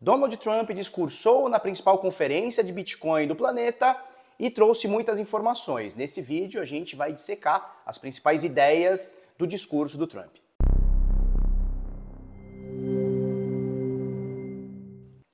Donald Trump discursou na principal conferência de Bitcoin do planeta e trouxe muitas informações. Nesse vídeo a gente vai dissecar as principais ideias do discurso do Trump.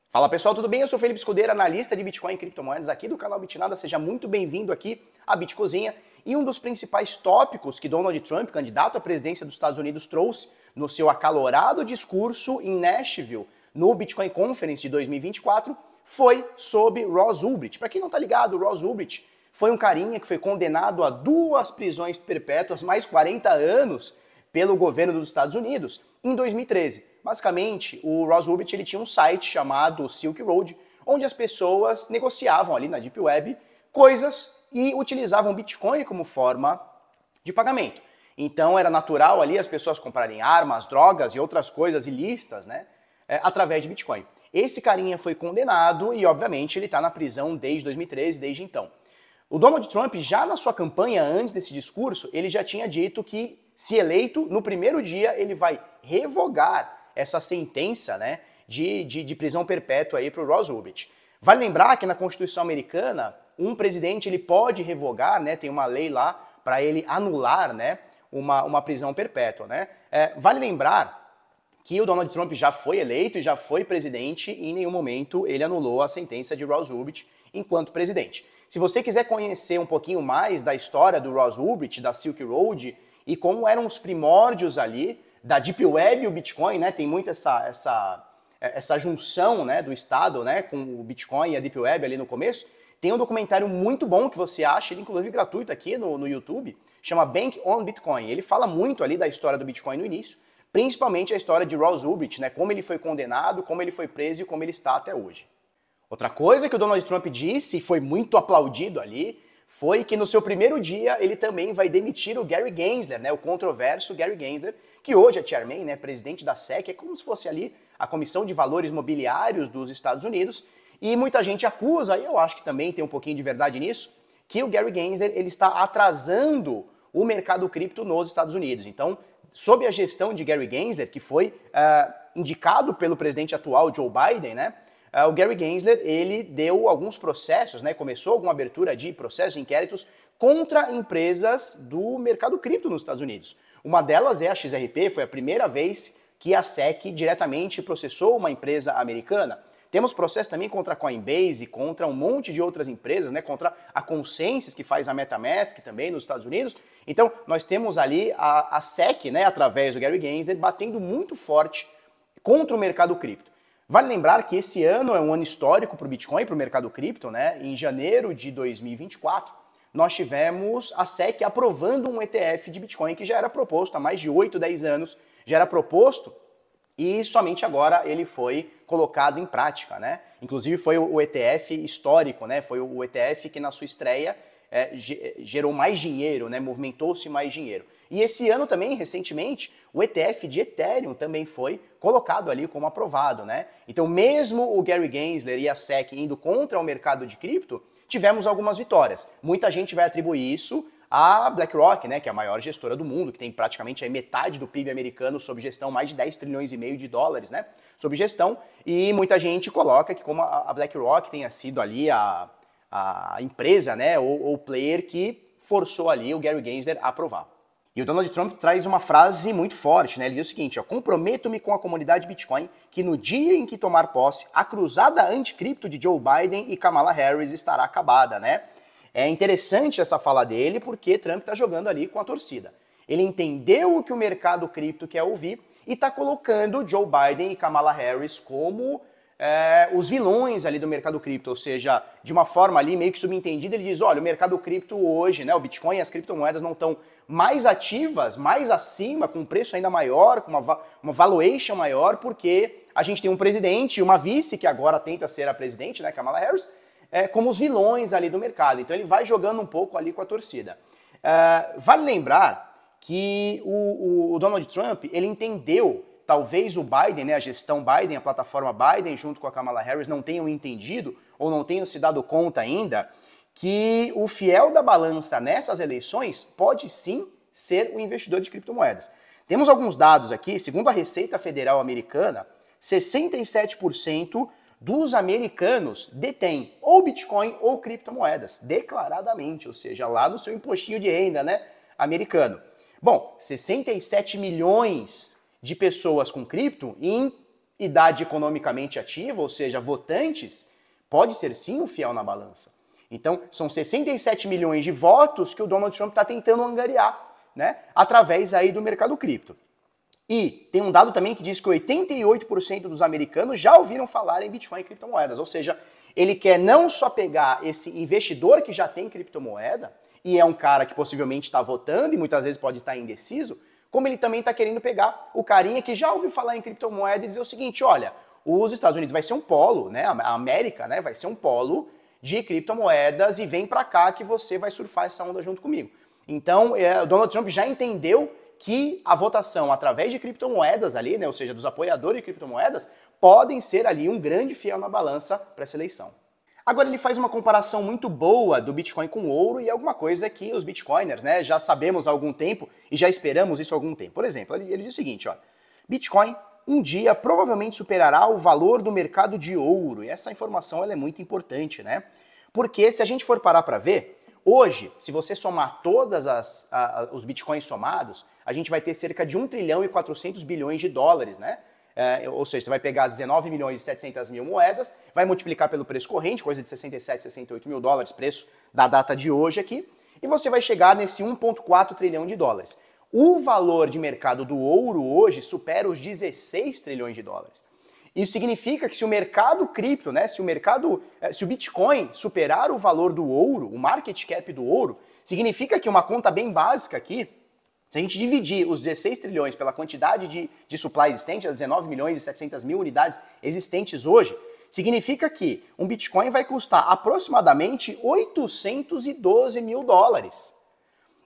Fala pessoal, tudo bem? Eu sou Felipe Escudeiro, analista de Bitcoin e criptomoedas aqui do canal Bitnada. Seja muito bem-vindo aqui à Bitcozinha. E um dos principais tópicos que Donald Trump, candidato à presidência dos Estados Unidos, trouxe no seu acalorado discurso em Nashville, no Bitcoin Conference de 2024, foi sobre Ross Ulbricht. Para quem não tá ligado, Ross Ulbricht foi um carinha que foi condenado a 2 prisões perpétuas, mais 40 anos, pelo governo dos Estados Unidos, em 2013. Basicamente, o Ross Ulbricht ele tinha um site chamado Silk Road, onde as pessoas negociavam ali na Deep Web coisas e utilizavam Bitcoin como forma de pagamento. Então era natural ali as pessoas comprarem armas, drogas e outras coisas ilícitas, né, através de Bitcoin. Esse carinha foi condenado e, obviamente, ele está na prisão desde 2013, desde então. O Donald Trump, já na sua campanha, antes desse discurso, ele já tinha dito que, se eleito, no primeiro dia ele vai revogar essa sentença, né, de prisão perpétua para o Ross Ulbricht. Vale lembrar que na Constituição americana, um presidente ele pode revogar, né, tem uma lei lá para ele anular, né, uma prisão perpétua. Né? Vale lembrar que o Donald Trump já foi eleito e já foi presidente e em nenhum momento ele anulou a sentença de Ross Ulbricht enquanto presidente. Se você quiser conhecer um pouquinho mais da história do Ross Ulbricht, da Silk Road e como eram os primórdios ali da Deep Web e o Bitcoin, né, tem muito essa junção, né, do Estado, né, com o Bitcoin e a Deep Web ali no começo, tem um documentário muito bom que você acha, ele inclusive gratuito aqui no YouTube, chama Bank on Bitcoin. Ele fala muito ali da história do Bitcoin no início, principalmente a história de Ross Ulbricht, né, como ele foi condenado, como ele foi preso e como ele está até hoje. Outra coisa que o Donald Trump disse, e foi muito aplaudido ali, foi que no seu primeiro dia ele também vai demitir o Gary Gensler, né, o controverso Gary Gensler, que hoje é chairman, né, presidente da SEC, é como se fosse ali a Comissão de Valores Mobiliários dos Estados Unidos, e muita gente acusa, e eu acho que também tem um pouquinho de verdade nisso, que o Gary Gensler ele está atrasando o mercado cripto nos Estados Unidos. Então, sob a gestão de Gary Gensler, que foi indicado pelo presidente atual Joe Biden, né, o Gary Gensler ele deu alguns processos, né, começou alguma abertura de processos, de inquéritos contra empresas do mercado cripto nos Estados Unidos. Uma delas é a XRP, foi a primeira vez que a SEC diretamente processou uma empresa americana. Temos processo também contra a Coinbase, contra um monte de outras empresas, né, contra a Consensys, que faz a MetaMask também nos Estados Unidos. Então, nós temos ali a SEC, né, através do Gary Gensler, batendo muito forte contra o mercado cripto. Vale lembrar que esse ano é um ano histórico para o Bitcoin, para o mercado cripto, né? Em janeiro de 2024, nós tivemos a SEC aprovando um ETF de Bitcoin que já era proposto há mais de 8, 10 anos, já era proposto e somente agora ele foi colocado em prática, né? Inclusive foi o ETF histórico, né? Foi o ETF que na sua estreia gerou mais dinheiro, né? Movimentou-se mais dinheiro. E esse ano também, recentemente, o ETF de Ethereum também foi colocado ali como aprovado, né? Então mesmo o Gary Gensler e a SEC indo contra o mercado de cripto, tivemos algumas vitórias. Muita gente vai atribuir isso à BlackRock, né, que é a maior gestora do mundo, que tem praticamente aí metade do PIB americano sob gestão, mais de 10 trilhões e meio de dólares, né, sob gestão, e muita gente coloca que como a BlackRock tenha sido ali a empresa, né, ou o player que forçou ali o Gary Gensler a aprovar. E o Donald Trump traz uma frase muito forte, né? Ele diz o seguinte, ó, comprometo-me com a comunidade Bitcoin que no dia em que tomar posse, a cruzada anticripto de Joe Biden e Kamala Harris estará acabada, né? É interessante essa fala dele porque Trump está jogando ali com a torcida. Ele entendeu o que o mercado cripto quer ouvir e está colocando Joe Biden e Kamala Harris como os vilões ali do mercado cripto, ou seja, de uma forma ali meio que subentendida, ele diz, olha, o mercado cripto hoje, né, o Bitcoin e as criptomoedas não estão mais ativas, mais acima, com um preço ainda maior, com uma valuation maior, porque a gente tem um presidente e uma vice, que agora tenta ser a presidente, né, Kamala Harris, como os vilões ali do mercado. Então ele vai jogando um pouco ali com a torcida. Vale lembrar que o Donald Trump, ele entendeu, talvez o Biden, né, a gestão Biden, a plataforma Biden, junto com a Kamala Harris, não tenham entendido ou não tenham se dado conta ainda que o fiel da balança nessas eleições pode sim ser o investidor de criptomoedas. Temos alguns dados aqui, segundo a Receita Federal Americana, 67% dos americanos detém ou Bitcoin ou criptomoedas, declaradamente, ou seja, lá no seu impostinho de renda, né, americano. Bom, 67 milhões de pessoas com cripto em idade economicamente ativa, ou seja, votantes, pode ser sim um fiel na balança. Então, são 67 milhões de votos que o Donald Trump está tentando angariar, né, através aí do mercado cripto. E tem um dado também que diz que 88% dos americanos já ouviram falar em Bitcoin e criptomoedas, ou seja, ele quer não só pegar esse investidor que já tem criptomoeda, e é um cara que possivelmente está votando e muitas vezes pode estar indeciso, como ele também está querendo pegar o carinha que já ouviu falar em criptomoeda e dizer o seguinte, olha, os Estados Unidos vai ser um polo, né, a América, né, vai ser um polo de criptomoedas e vem para cá que você vai surfar essa onda junto comigo. Então, o Donald Trump já entendeu que a votação através de criptomoedas ali, né, ou seja, dos apoiadores de criptomoedas, podem ser ali um grande fiel na balança para essa eleição. Agora ele faz uma comparação muito boa do Bitcoin com o ouro e é alguma coisa que os Bitcoiners, né, já sabemos há algum tempo e já esperamos isso há algum tempo. Por exemplo, ele diz o seguinte, ó, Bitcoin um dia provavelmente superará o valor do mercado de ouro. E essa informação ela é muito importante, né? Porque se a gente for parar para ver, hoje, se você somar todas os bitcoins somados, a gente vai ter cerca de 1 trilhão e 400 bilhões de dólares, né? Ou seja, você vai pegar 19 milhões e 700 mil moedas, vai multiplicar pelo preço corrente, coisa de 67, 68 mil dólares, preço da data de hoje aqui, e você vai chegar nesse 1,4 trilhão de dólares. O valor de mercado do ouro hoje supera os 16 trilhões de dólares. Isso significa que se o mercado cripto, né, se o Bitcoin superar o valor do ouro, o market cap do ouro, significa que uma conta bem básica aqui, se a gente dividir os 16 trilhões pela quantidade de supply existente, as 19 milhões e 700 mil unidades existentes hoje, significa que um Bitcoin vai custar aproximadamente 812 mil dólares.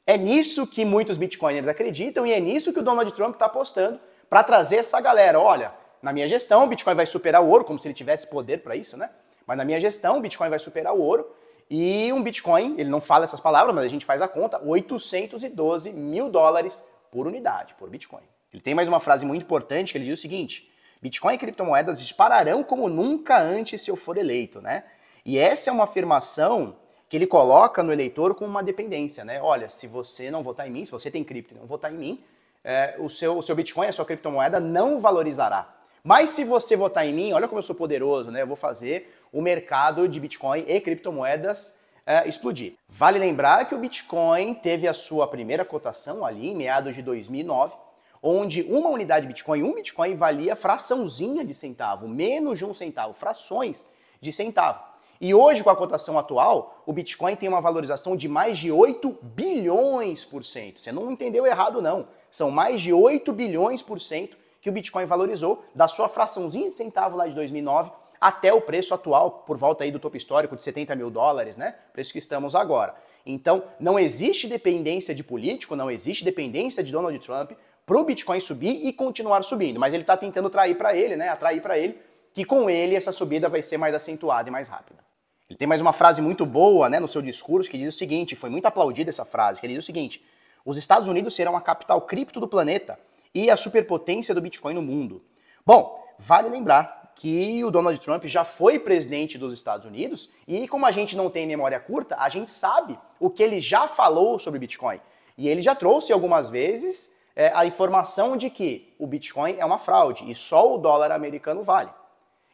É nisso que muitos Bitcoiners acreditam e é nisso que o Donald Trump está apostando para trazer essa galera. Olha, na minha gestão o Bitcoin vai superar o ouro, como se ele tivesse poder para isso, né? Mas na minha gestão o Bitcoin vai superar o ouro e um Bitcoin, ele não fala essas palavras, mas a gente faz a conta, 812 mil dólares por unidade, por Bitcoin. Ele tem mais uma frase muito importante que ele diz o seguinte, Bitcoin e criptomoedas dispararão como nunca antes se eu for eleito, né? E essa é uma afirmação que ele coloca no eleitor como uma dependência, né? Olha, se você não votar em mim, se você tem cripto e não votar em mim, o seu Bitcoin, a sua criptomoeda não valorizará. Mas se você votar em mim, olha como eu sou poderoso, né? Eu vou fazer o mercado de Bitcoin e criptomoedas explodir. Vale lembrar que o Bitcoin teve a sua primeira cotação ali em meados de 2009, onde uma unidade de Bitcoin, um Bitcoin valia fraçãozinha de centavo, menos de um centavo, frações de centavo. E hoje, com a cotação atual, o Bitcoin tem uma valorização de mais de 8 bilhões por cento. Você não entendeu errado, não. São mais de 8 bilhões por cento que o Bitcoin valorizou da sua fraçãozinha de centavo lá de 2009 até o preço atual, por volta aí do topo histórico de 70 mil dólares, né? Preço que estamos agora. Então, não existe dependência de político, não existe dependência de Donald Trump para o Bitcoin subir e continuar subindo. Mas ele está tentando atrair para ele, que com ele essa subida vai ser mais acentuada e mais rápida. Ele tem mais uma frase muito boa, né, no seu discurso que diz o seguinte, foi muito aplaudida essa frase, que ele diz o seguinte, os Estados Unidos serão a capital cripto do planeta e a superpotência do Bitcoin no mundo. Bom, vale lembrar que o Donald Trump já foi presidente dos Estados Unidos e como a gente não tem memória curta, a gente sabe o que ele já falou sobre Bitcoin. E ele já trouxe algumas vezes a informação de que o Bitcoin é uma fraude e só o dólar americano vale.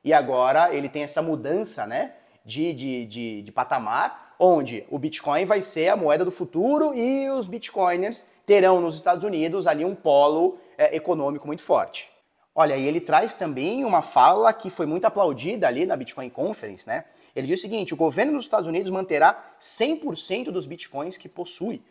E agora ele tem essa mudança, né, de patamar, onde o Bitcoin vai ser a moeda do futuro e os Bitcoiners terão nos Estados Unidos ali um polo econômico muito forte. Olha, e ele traz também uma fala que foi muito aplaudida ali na Bitcoin Conference, né? Ele diz o seguinte, o governo dos Estados Unidos manterá 100% dos Bitcoins que possui.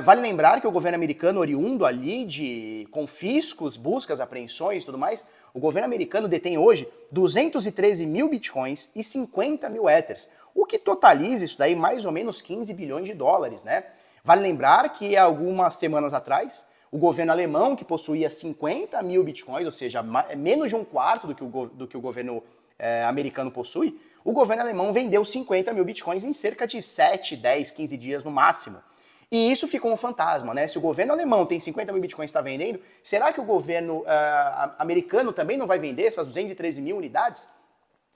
Vale lembrar que o governo americano, oriundo ali de confiscos, buscas, apreensões e tudo mais, o governo americano detém hoje 213 mil bitcoins e 50 mil ethers, o que totaliza isso daí mais ou menos 15 bilhões de dólares, né? Vale lembrar que algumas semanas atrás, o governo alemão, que possuía 50 mil bitcoins, ou seja, menos de um quarto do que o governo americano possui, o governo alemão vendeu 50 mil bitcoins em cerca de 7, 10, 15 dias no máximo. E isso ficou um fantasma, né? Se o governo alemão tem 50 mil bitcoins e está vendendo, será que o governo americano também não vai vender essas 213 mil unidades?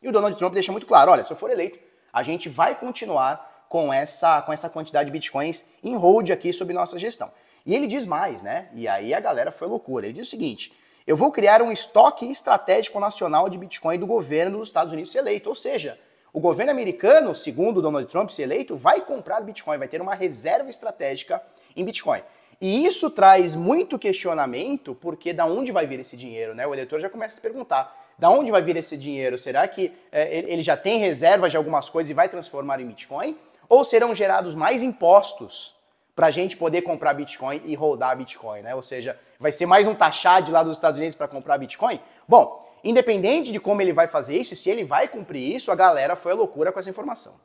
E o Donald Trump deixa muito claro, olha, se eu for eleito, a gente vai continuar com essa quantidade de bitcoins em hold aqui sob nossa gestão. E ele diz mais, né? E aí a galera foi loucura. Ele diz o seguinte: eu vou criar um estoque estratégico nacional de Bitcoin do governo dos Estados Unidos se eleito. Ou seja, o governo americano, segundo o Donald Trump se eleito, vai comprar Bitcoin, vai ter uma reserva estratégica em Bitcoin. E isso traz muito questionamento, porque da onde vai vir esse dinheiro, né? O eleitor já começa a se perguntar, da onde vai vir esse dinheiro? Será que ele já tem reserva de algumas coisas e vai transformar em Bitcoin? Ou serão gerados mais impostos para a gente poder comprar Bitcoin e rodar Bitcoin, né? Ou seja, vai ser mais um taxade lá dos Estados Unidos para comprar Bitcoin? Bom, independente de como ele vai fazer isso, e se ele vai cumprir isso, a galera foi à loucura com essa informação.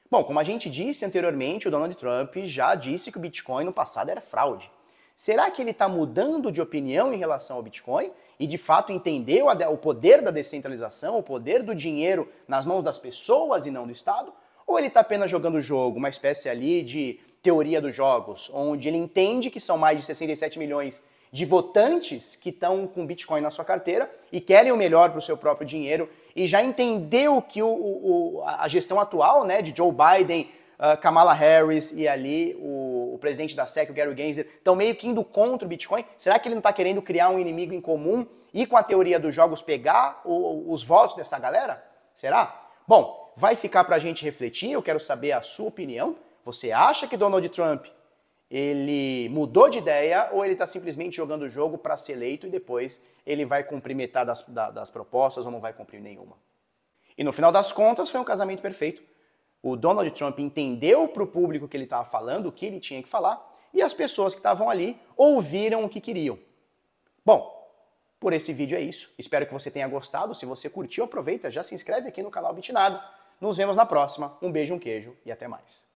Bom, como a gente disse anteriormente, o Donald Trump já disse que o Bitcoin no passado era fraude. Será que ele está mudando de opinião em relação ao Bitcoin e de fato entendeu o poder da descentralização, o poder do dinheiro nas mãos das pessoas e não do Estado? Ou ele está apenas jogando o jogo, uma espécie ali de teoria dos jogos, onde ele entende que são mais de 67 milhões de votantes que estão com Bitcoin na sua carteira e querem o melhor para o seu próprio dinheiro e já entendeu que a gestão atual, né, de Joe Biden, Kamala Harris e ali o presidente da SEC, o Gary Gensler, estão meio que indo contra o Bitcoin? Será que ele não está querendo criar um inimigo em comum e com a teoria dos jogos pegar os votos dessa galera? Será? Bom, vai ficar para a gente refletir, eu quero saber a sua opinião. Você acha que Donald Trump ele mudou de ideia ou ele está simplesmente jogando o jogo para ser eleito e depois ele vai cumprir metade das propostas ou não vai cumprir nenhuma? E no final das contas foi um casamento perfeito. O Donald Trump entendeu para o público que ele estava falando, o que ele tinha que falar, e as pessoas que estavam ali ouviram o que queriam. Bom, por esse vídeo é isso. Espero que você tenha gostado. Se você curtiu, aproveita, já se inscreve aqui no canal Bitnada. Nos vemos na próxima. Um beijo, um queijo e até mais.